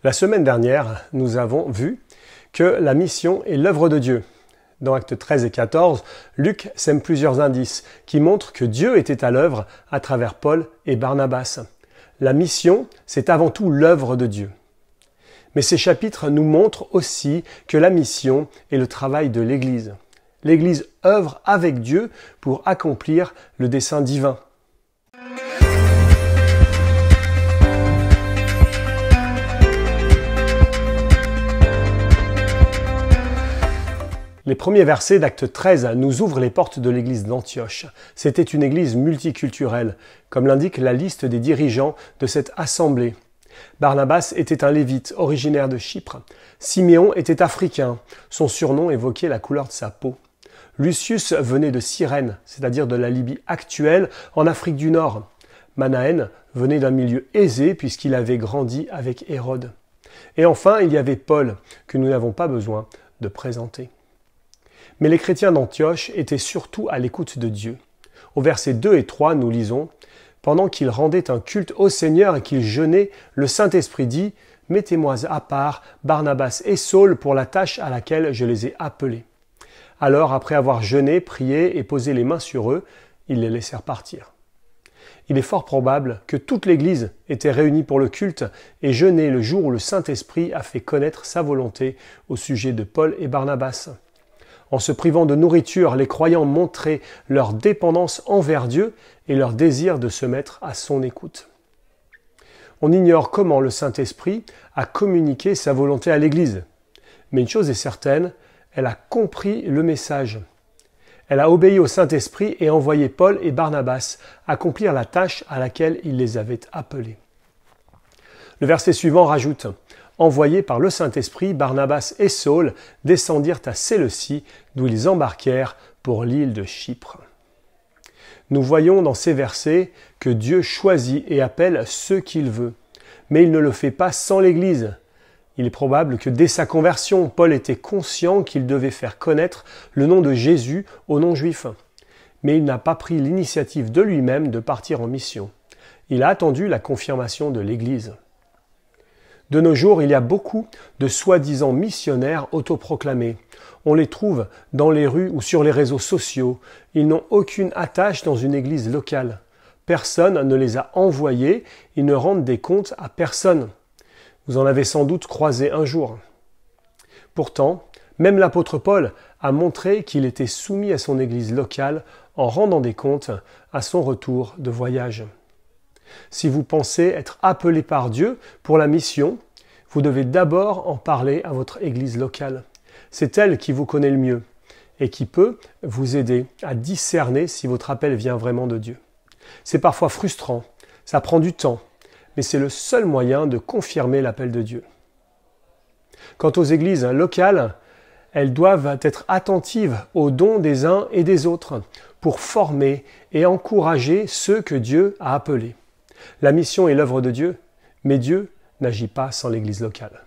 La semaine dernière, nous avons vu que la mission est l'œuvre de Dieu. Dans Actes 13 et 14, Luc sème plusieurs indices qui montrent que Dieu était à l'œuvre à travers Paul et Barnabas. La mission, c'est avant tout l'œuvre de Dieu. Mais ces chapitres nous montrent aussi que la mission est le travail de l'Église. L'Église œuvre avec Dieu pour accomplir le dessein divin. Les premiers versets d'Acte 13 nous ouvrent les portes de l'église d'Antioche. C'était une église multiculturelle, comme l'indique la liste des dirigeants de cette assemblée. Barnabas était un lévite originaire de Chypre. Siméon était africain. Son surnom évoquait la couleur de sa peau. Lucius venait de Cyrène, c'est-à-dire de la Libye actuelle, en Afrique du Nord. Manaën venait d'un milieu aisé puisqu'il avait grandi avec Hérode. Et enfin, il y avait Paul, que nous n'avons pas besoin de présenter. Mais les chrétiens d'Antioche étaient surtout à l'écoute de Dieu. Au versets 2 et 3, nous lisons « Pendant qu'ils rendaient un culte au Seigneur et qu'ils jeûnaient, le Saint-Esprit dit « Mettez-moi à part Barnabas et Saul pour la tâche à laquelle je les ai appelés. » Alors, après avoir jeûné, prié et posé les mains sur eux, ils les laissèrent partir. Il est fort probable que toute l'Église était réunie pour le culte et jeûnait le jour où le Saint-Esprit a fait connaître sa volonté au sujet de Paul et Barnabas. En se privant de nourriture, les croyants montraient leur dépendance envers Dieu et leur désir de se mettre à son écoute. On ignore comment le Saint-Esprit a communiqué sa volonté à l'Église. Mais une chose est certaine, elle a compris le message. Elle a obéi au Saint-Esprit et envoyé Paul et Barnabas accomplir la tâche à laquelle il les avait appelés. Le verset suivant rajoute « Envoyés par le Saint-Esprit, Barnabas et Saul descendirent à Séleucie, d'où ils embarquèrent pour l'île de Chypre. » Nous voyons dans ces versets que Dieu choisit et appelle ceux qu'il veut. Mais il ne le fait pas sans l'Église. Il est probable que dès sa conversion, Paul était conscient qu'il devait faire connaître le nom de Jésus aux non-juifs. Mais il n'a pas pris l'initiative de lui-même de partir en mission. Il a attendu la confirmation de l'Église. De nos jours, il y a beaucoup de soi-disant missionnaires autoproclamés. On les trouve dans les rues ou sur les réseaux sociaux. Ils n'ont aucune attache dans une église locale. Personne ne les a envoyés, ils ne rendent des comptes à personne. Vous en avez sans doute croisé un jour. Pourtant, même l'apôtre Paul a montré qu'il était soumis à son église locale en rendant des comptes à son retour de voyage. Si vous pensez être appelé par Dieu pour la mission, vous devez d'abord en parler à votre église locale. C'est elle qui vous connaît le mieux et qui peut vous aider à discerner si votre appel vient vraiment de Dieu. C'est parfois frustrant, ça prend du temps, mais c'est le seul moyen de confirmer l'appel de Dieu. Quant aux églises locales, elles doivent être attentives aux dons des uns et des autres pour former et encourager ceux que Dieu a appelés. La mission est l'œuvre de Dieu, mais Dieu n'agit pas sans l'Église locale.